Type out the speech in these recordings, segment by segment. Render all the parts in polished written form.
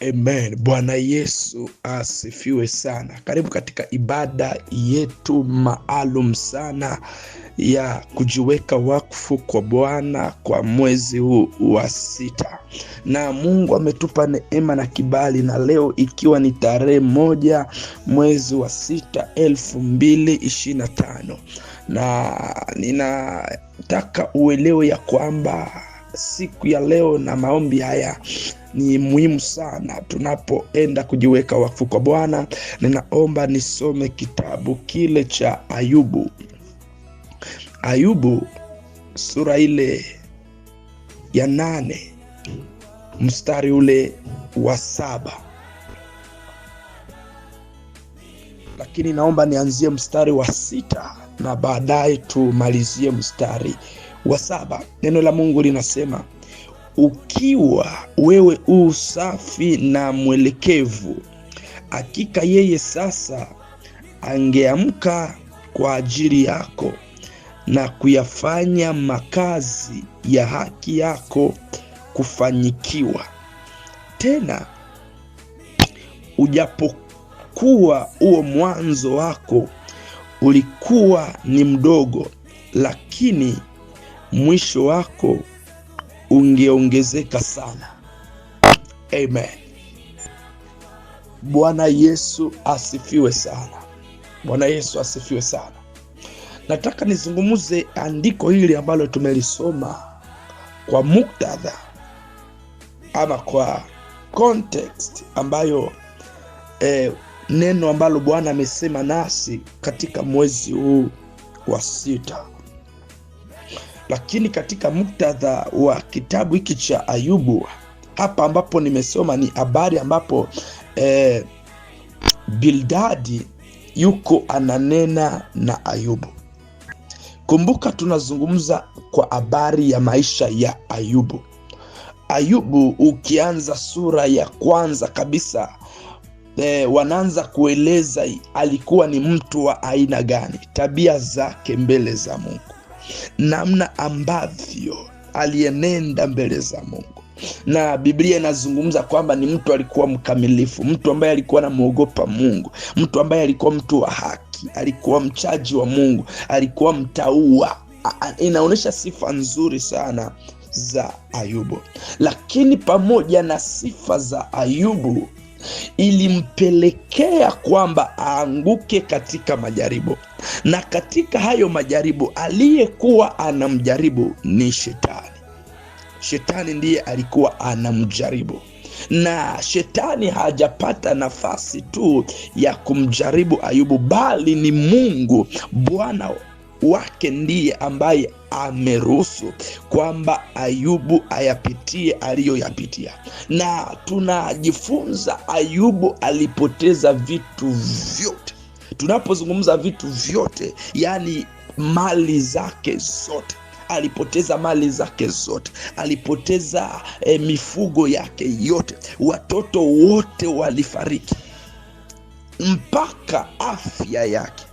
Amen. Bwana Yesu asifiwe sana. Karibu katika ibada yetu maalum sana ya kujiweka wakfu kwa Bwana kwa mwezi huu wa 6. Na Mungu ametupa neema na kibali, na leo ikiwa ni tarehe 1 mwezi wa 6 2025. Na ninataka uelewe ya kwamba siku ya leo na maombi haya ni muhimu sana tunapoenda kujiweka wakfu kwa Bwana. Ninaomba nisome kitabu kile cha Ayubu. Ayubu sura ile ya 8 mstari ule wa 7. Lakini naomba nianzie mstari wa 6 na baadaye tumalizie mstari wa 7. Neno la Mungu linasema, ukiwa wewe safi na mwelekevu, hakika yeye sasa angeamka kwa ajili yako na kuyafanya makazi ya haki yako kufanyikiwa. Tena ujapokuwa mwanzo wako ulikuwa ni mdogo, lakini mwisho wako ungeongezeka sana. Amen. Bwana Yesu asifiwe sana. Bwana Yesu asifiwe sana. Nataka nizungumuze andiko hili ambalo tumelisoma kwa muktadha ama kwa context ambayo neno ambalo Bwana amesema nasi katika mwezi huu wa 6. Lakini katika muktadha wa kitabu hiki cha Ayubu, hapa ambapo nimesoma ni habari ambapo Bildadi yuko ananena na Ayubu. Kumbuka tunazungumza kwa habari ya maisha ya Ayubu. Ayubu ukianza sura ya kwanza kabisa, wanaanza kueleza alikuwa ni mtu wa aina gani, tabia zake mbele za Mungu, namna ambavyo alienenda mbele za Mungu. Na Biblia inazungumza kwamba ni mtu alikuwa mkamilifu, mtu ambaye alikuwa anamuogopa Mungu, mtu ambaye alikuwa mtu wa haki, alikuwa mchaji wa Mungu, alikuwa mtaua. Inaonyesha sifa nzuri sana za Ayubu. Lakini pamoja na sifa za Ayubu, ilimpelekea kwamba aanguke katika majaribu. Na katika hayo majaribu, aliyekuwa anamjaribu ni Shetani. Shetani ndiye alikuwa anamjaribu, na Shetani hajapata nafasi tu ya kumjaribu Ayubu, bali ni Mungu Bwana wake ndiye ambaye ameruhusu kwamba Ayubu ayapitie aliyoyapitia. Na tunajifunza Ayubu alipoteza vitu vyote. Tunapozungumza vitu vyote, yani mali zake zote. Alipoteza mali zake zote, alipoteza mifugo yake yote, watoto wote walifariki, mpaka afya yake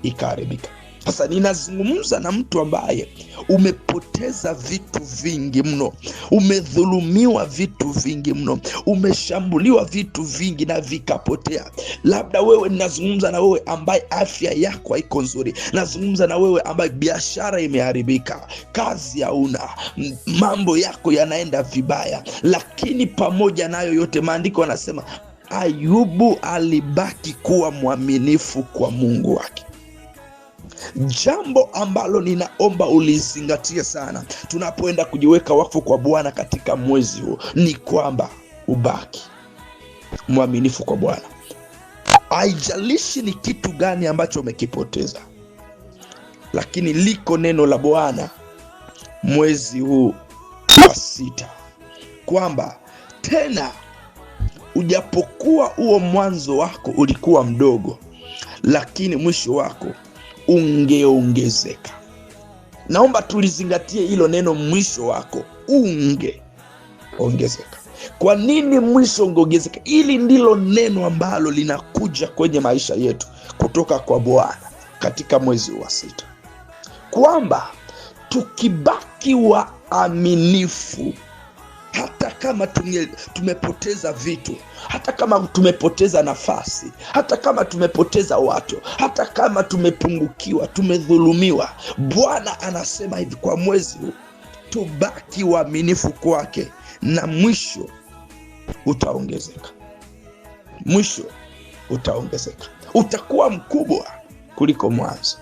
ikaharibika. Sasa ninazungumza na mtu ambaye umepoteza vitu vingi mno, umedhulumiwa vitu vingi mno, umeshambuliwa vitu vingi na vikapotea. Labda wewe, ninazungumza na wewe ambaye afya yako haiko nzuri, nazungumza na wewe ambaye biashara imeharibika, kazi hauna, mambo yako yanaenda vibaya. Lakini pamoja nayo yote, maandiko yanasema Ayubu alibaki kuwa mwaminifu kwa Mungu wake. Jambo ambalo ninaomba ulizingatie sana tunapoenda kujiweka wakfu kwa Bwana katika mwezi huu ni kwamba ubaki mwaminifu kwa Bwana. Haijalishi ni kitu gani ambacho umekipoteza, lakini liko neno la Bwana mwezi huu wa 6 kwamba tena ujapokuwa mwanzo wako ulikuwa mdogo, lakini mwisho wako ungeongezeka. Naomba tulizingatie hilo neno, mwisho wako ungeongezeka. Kwa nini mwisho ungeongezeka? Hili ndilo neno ambalo linakuja kwenye maisha yetu kutoka kwa Bwana katika mwezi wa 6, kwamba tukibaki waaminifu hata kama tumepoteza vitu, hata kama tumepoteza nafasi, hata kama tumepoteza watu, hata kama tumepungukiwa, tumedhulumiwa, Bwana anasema hivi, kwa mwezi huu tubaki waaminifu kwake, na mwisho utaongezeka. Mwisho utaongezeka, utakuwa mkubwa kuliko mwanzo.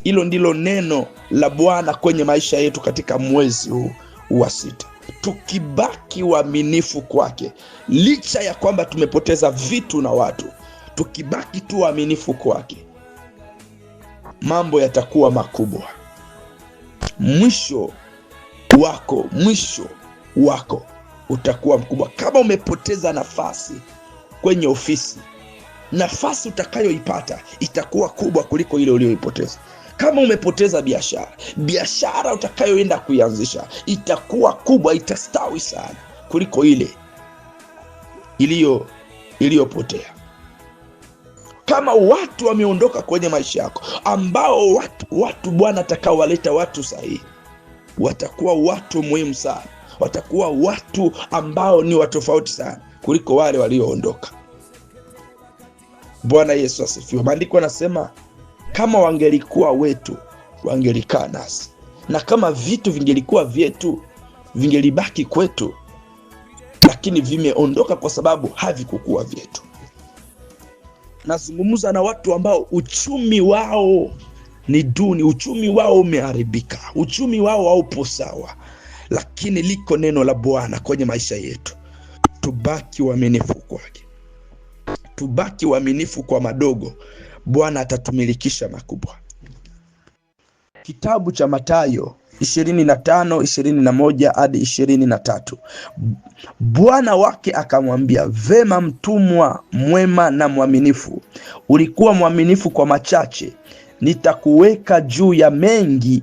Hilo ndilo neno la Bwana kwenye maisha yetu katika mwezi huu wa 6. Tukibaki waaminifu kwake, licha ya kwamba tumepoteza vitu na watu, tukibaki tu waaminifu kwake, mambo yatakuwa makubwa. Mwisho wako utakuwa mkubwa. Kama umepoteza nafasi kwenye ofisi, nafasi utakayoipata itakuwa kubwa kuliko ile uliyoipoteza. Kama umepoteza biashara utakayoenda kuianzisha itakuwa kubwa, itastawi sana kuliko ile iliyopotea. Kama watu wameondoka kwenye maisha yako, ambao watu Bwana atakaowaleta watu sahihi, watakuwa watu muhimu sana, watakuwa watu ambao ni watofauti sana kuliko wale walioondoka. Bwana Yesu asifiwe. Maandiko yanasema kama wangelikuwa wetu, wangelikaa nasi, na kama vitu vingelikuwa vyetu, vingelibaki kwetu, lakini vimeondoka kwa sababu havikukuwa vyetu. Nazungumza na watu ambao uchumi wao ni duni, uchumi wao umeharibika, uchumi wao haupo sawa, lakini liko neno la Bwana kwenye maisha yetu. Tubaki waaminifu kwake, tubaki waaminifu kwa madogo, Bwana atatumilikisha makubwa. Kitabu cha Mathayo 25:21 hadi 23. Bwana wake akamwambia, vema mtumwa mwema na mwaminifu, ulikuwa mwaminifu kwa machache, nitakuweka juu ya mengi,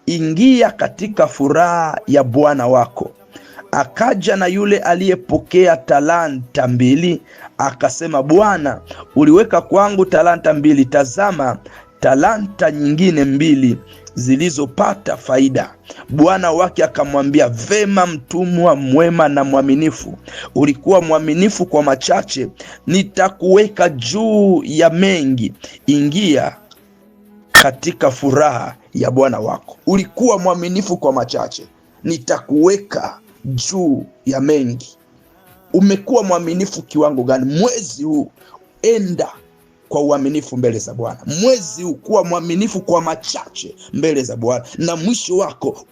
ingia katika furaha ya Bwana wako. Akaja na yule aliyepokea talanta 2, akasema, Bwana, uliweka kwangu talanta 2, tazama talanta nyingine 2 zilizopata faida. Bwana wake akamwambia, vema mtumwa mwema na mwaminifu, ulikuwa mwaminifu kwa machache, nitakuweka juu ya mengi, ingia katika furaha ya Bwana wako. Ulikuwa mwaminifu kwa machache, nitakuweka juu ya mengi. Umekuwa mwaminifu kiwango gani? Mwezi huu enda kwa uaminifu mbele za Bwana. Mwezi huu kuwa mwaminifu kwa machache mbele za Bwana, na mwisho wako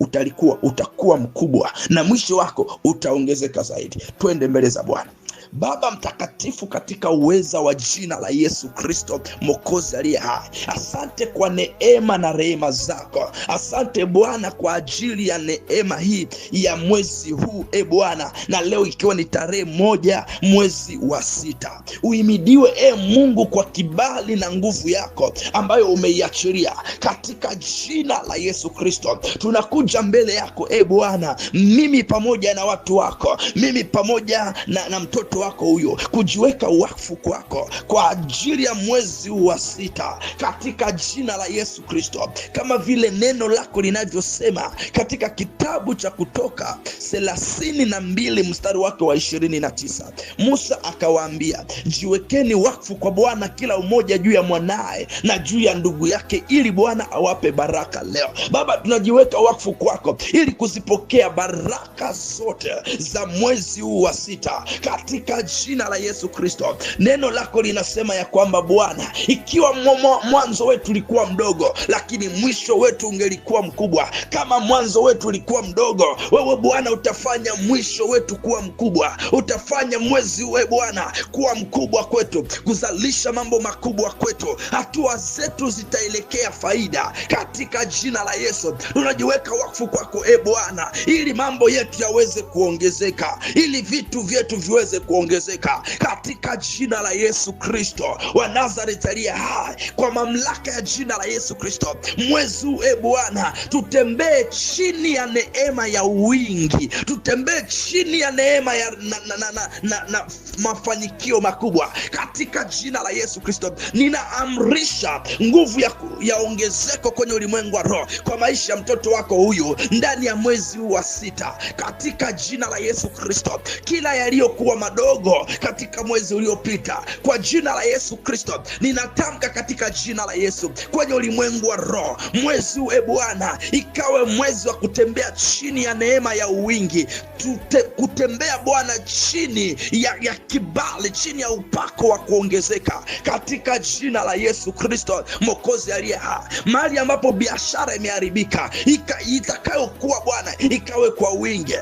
utakuwa mkubwa, na mwisho wako utaongezeka zaidi. Twende mbele za Bwana. Baba mtakatifu, katika uweza wa jina la Yesu Kristo Mwokozi aliye hai, asante kwa neema na rehema zako. Asante Bwana kwa ajili ya neema hii ya mwezi huu, Bwana, na leo ikiwa ni tarehe 1 mwezi wa 6. Uhimidiwe Mungu kwa kibali na nguvu yako ambayo umeiachilia katika jina la Yesu Kristo. Tunakuja mbele yako Bwana, mimi pamoja na watu wako, mimi pamoja na mtoto wako huyo, kujiweka wakfu kwako kwa ajili ya mwezi wa 6 katika jina la Yesu Kristo, kama vile neno lako linavyosema katika kitabu cha Kutoka 32 mstari wake wa 29. Musa akawaambia, jiwekeni wakfu kwa Bwana, kila mmoja juu ya mwanae na juu ya ndugu yake, ili Bwana awape baraka leo. Baba, tunajiweka wakfu kwako ili kuzipokea baraka zote za mwezi huu wa 6 katika jina la Yesu Kristo. Neno lako linasema ya kwamba Bwana, ikiwa mwanzo wetu ulikuwa mdogo, lakini mwisho wetu ungelikuwa mkubwa. Kama mwanzo wetu ulikuwa mdogo, wewe Bwana utafanya mwisho wetu kuwa mkubwa. Utafanya mwezi wewe Bwana kuwa mkubwa kwetu, kuzalisha mambo makubwa kwetu. Hatua zetu zitaelekea faida katika jina la Yesu. Tunajiweka wakfu kwako Bwana, ili mambo yetu yaweze kuongezeka, ili vitu vyetu viweze kuongezeka kuongezeka katika jina la Yesu Kristo wa Nazareti aliye hai. Kwa mamlaka ya jina la Yesu Kristo, mwezi huu Bwana, tutembee chini ya neema ya wingi, tutembee chini ya neema ya na mafanikio makubwa katika jina la Yesu Kristo. Ninaamrisha nguvu ya ongezeko kwenye ulimwengu wa roho kwa maisha ya mtoto wako huyu ndani ya mwezi huu wa 6 katika jina la Yesu Kristo. Kila yaliyokuwa madogo katika mwezi uliopita, kwa jina la Yesu Kristo ninatamka katika jina la Yesu kwenye ulimwengu wa roho, mwezi huu Bwana ikawe mwezi wa kutembea chini ya neema ya wingi, kutembea Bwana chini ya kibali, chini ya upako wa kuongezeka katika jina la Yesu Kristo Mwokozi aliye hai. Mahali ambapo biashara imeharibika, itakayokuwa Bwana ikawe kwa wingi.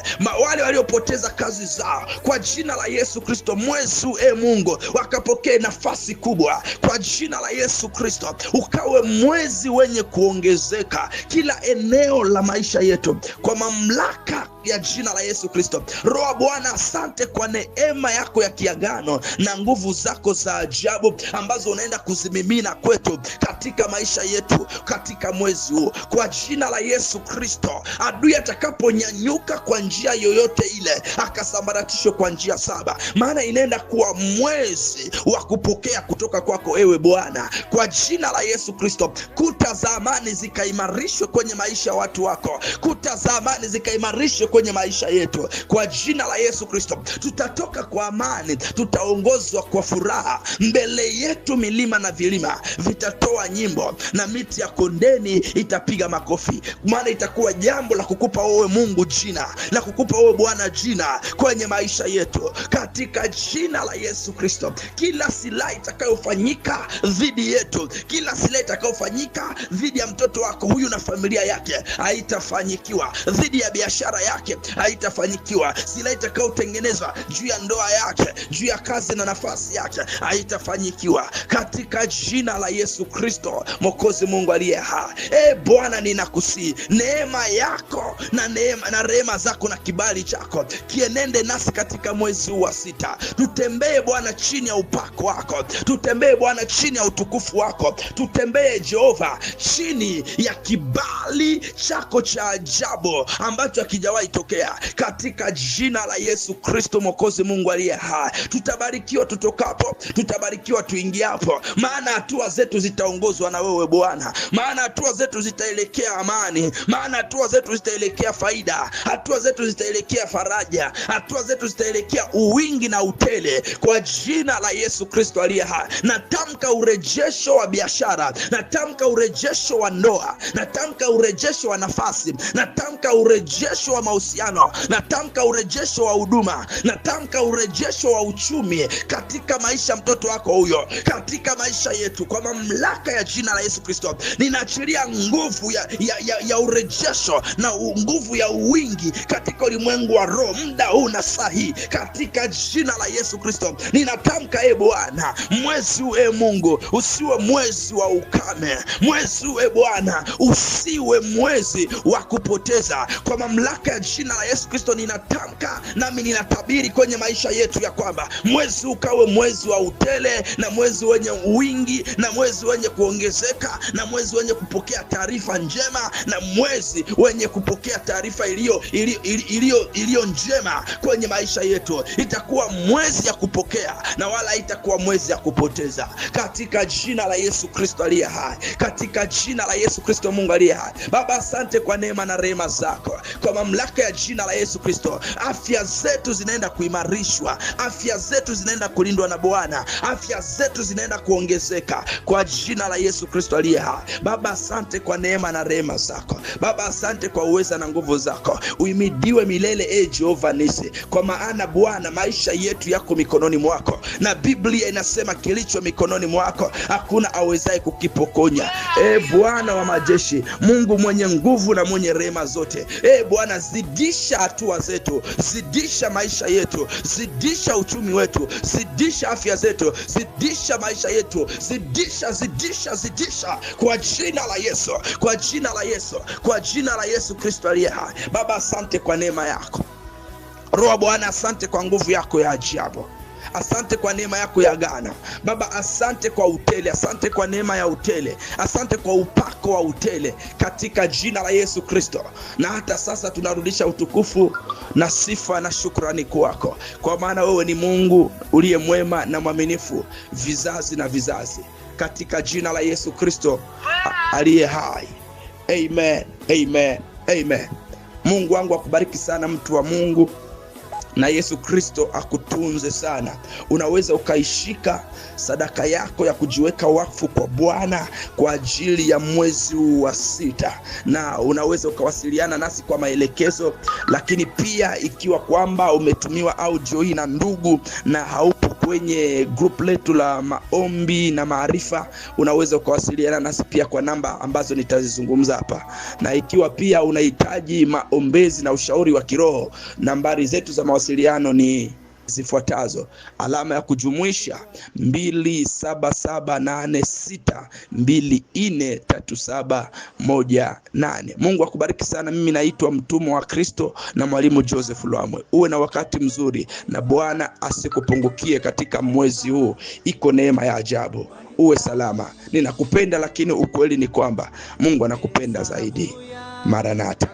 Wale waliopoteza kazi zao, kwa jina la Yesu Kristo mwezi Mungu wakapokee nafasi kubwa kwa jina la Yesu Kristo. Ukawe mwezi wenye kuongezeka kila eneo la maisha yetu kwa mamlaka ya jina la Yesu Kristo. Roho Bwana, asante kwa neema yako ya kiagano na nguvu zako za ajabu ambazo unaenda kuzimimina kwetu katika maisha yetu katika mwezi huu kwa jina la Yesu Kristo. Adui atakaponyanyuka kwa njia yoyote ile, akasambaratishwe kwa njia 7, maana inaenda kuwa mwezi wa kupokea kutoka kwako ewe Bwana kwa jina la Yesu Kristo. Kuta za amani zikaimarishwe kwenye maisha ya watu wako, kuta za amani zikaimarishwe kwenye maisha yetu kwa jina la Yesu Kristo. Tutatoka kwa amani, tutaongozwa kwa furaha. Mbele yetu milima na vilima vitatoa nyimbo na miti ya kondeni itapiga makofi, maana itakuwa jambo la kukupa wewe Mungu jina, la kukupa wewe Bwana jina kwenye maisha yetu katika jina la Yesu Kristo. Kila silaha itakayofanyika dhidi yetu, kila silaha itakayofanyika dhidi ya mtoto wako huyu na familia yake haitafanyikiwa, dhidi ya biashara yake haitafanyikiwa, silaha itakayotengenezwa juu ya ndoa yake, juu ya kazi na nafasi yake haitafanyikiwa katika jina la Yesu Kristo Mwokozi Mungu aliye hai. Bwana, ninakusihi neema yako na rehema zako na kibali chako kienende nasi katika mwezi huu wa 6. Tutembee Bwana chini ya upako wako, tutembee Bwana chini ya utukufu wako, tutembee Jehova chini ya kibali chako cha ajabu ambacho hakijawahi tokea katika jina la Yesu Kristo Mwokozi Mungu aliye hai. Tutabarikiwa tutokapo, tutabarikiwa tuingiapo, maana hatua zetu zitaongozwa na wewe Bwana, maana hatua zetu zitaelekea amani, maana hatua zetu zitaelekea faida, hatua zetu zitaelekea faraja, hatua zetu zitaelekea uwingi na utele kwa jina la Yesu Kristo aliye hai. Natamka urejesho wa biashara, natamka urejesho wa ndoa, natamka urejesho wa nafasi, natamka urejesho wa mahusiano, natamka urejesho wa huduma, natamka urejesho wa uchumi katika maisha mtoto wako huyo, katika maisha yetu kwa mamlaka ya jina la Yesu Kristo. Ninaachilia nguvu ya urejesho na nguvu ya wingi katika ulimwengu wa roho muda huu na saa hii katika jina la Yesu Kristo. Ninatamka Bwana, mwezi huu Mungu usiwe mwezi wa ukame, mwezi huu Bwana usiwe mwezi wa kupoteza kwa mamlaka ya jina la Yesu Kristo. Ninatamka nami ninatabiri kwenye maisha yetu ya kwamba mwezi ukawe mwezi wa utele na mwezi wenye wingi na mwezi wenye kuongezeka na mwezi wenye kupokea taarifa njema na mwezi wenye kupokea taarifa iliyo njema kwenye maisha yetu. Itakuwa mwezi ya kupokea na wala itakuwa mwezi ya kupoteza katika jina la Yesu Kristo aliye hai, katika jina la Yesu Kristo Mungu aliye hai. Baba, asante kwa neema na rehema zako kwa mamlaka ya jina la Yesu Kristo. Afya zetu zinaenda kuimarishwa, afya zetu zinaenda kulindwa na Bwana, afya zetu zinaenda kuongezeka kwa jina la Yesu Kristo aliye hai. Baba, asante kwa neema na rehema zako. Baba, asante kwa uweza na nguvu zako. Uhimidiwe milele Jehova Nisi, kwa maana Bwana maisha yetu yako mikononi mwako, na Biblia inasema kilicho mikononi mwako hakuna awezaye kukipokonya. Bwana wa majeshi, Mungu mwenye nguvu na mwenye rehema zote, Bwana zidisha hatua zetu, zidisha maisha yetu, zidisha uchumi wetu, zidisha afya zetu, zidisha maisha yetu, zidisha kwa jina la Yesu, kwa jina la Yesu, kwa jina la Yesu Kristo aliye hai. Baba, asante kwa neema yako. Roho Bwana, asante kwa nguvu yako ya ajabu. asante kwa neema yako ya agano. Baba, asante kwa utele, asante kwa neema ya utele, asante kwa upako wa utele, katika jina la Yesu Kristo. Na hata sasa tunarudisha utukufu na sifa na shukrani kwako, kwa maana wewe ni Mungu uliye mwema na mwaminifu vizazi na vizazi, katika jina la Yesu Kristo aliye hai. Amen, amen, amen. Mungu wangu akubariki sana, mtu wa Mungu, na Yesu Kristo akutunze sana. Unaweza ukaishika sadaka yako ya kujiweka wakfu kwa Bwana kwa ajili ya mwezi wa 6, na unaweza ukawasiliana nasi kwa maelekezo. Lakini pia ikiwa kwamba umetumiwa audio hii na ndugu na haupo kwenye group letu la maombi na maarifa, unaweza ukawasiliana nasi pia kwa namba ambazo nitazizungumza hapa. Na ikiwa pia unahitaji maombezi na ushauri wa kiroho, nambari zetu za mawasiliano ni zifuatazo: alama ya kujumuisha 2778243718. Mungu akubariki sana. Mimi naitwa mtumwa wa Kristo na mwalimu Joseph Lwamwe. Uwe na wakati mzuri na Bwana asikupungukie katika mwezi huu. Iko neema ya ajabu. Uwe salama. Ninakupenda, lakini ukweli ni kwamba Mungu anakupenda zaidi. Maranatha.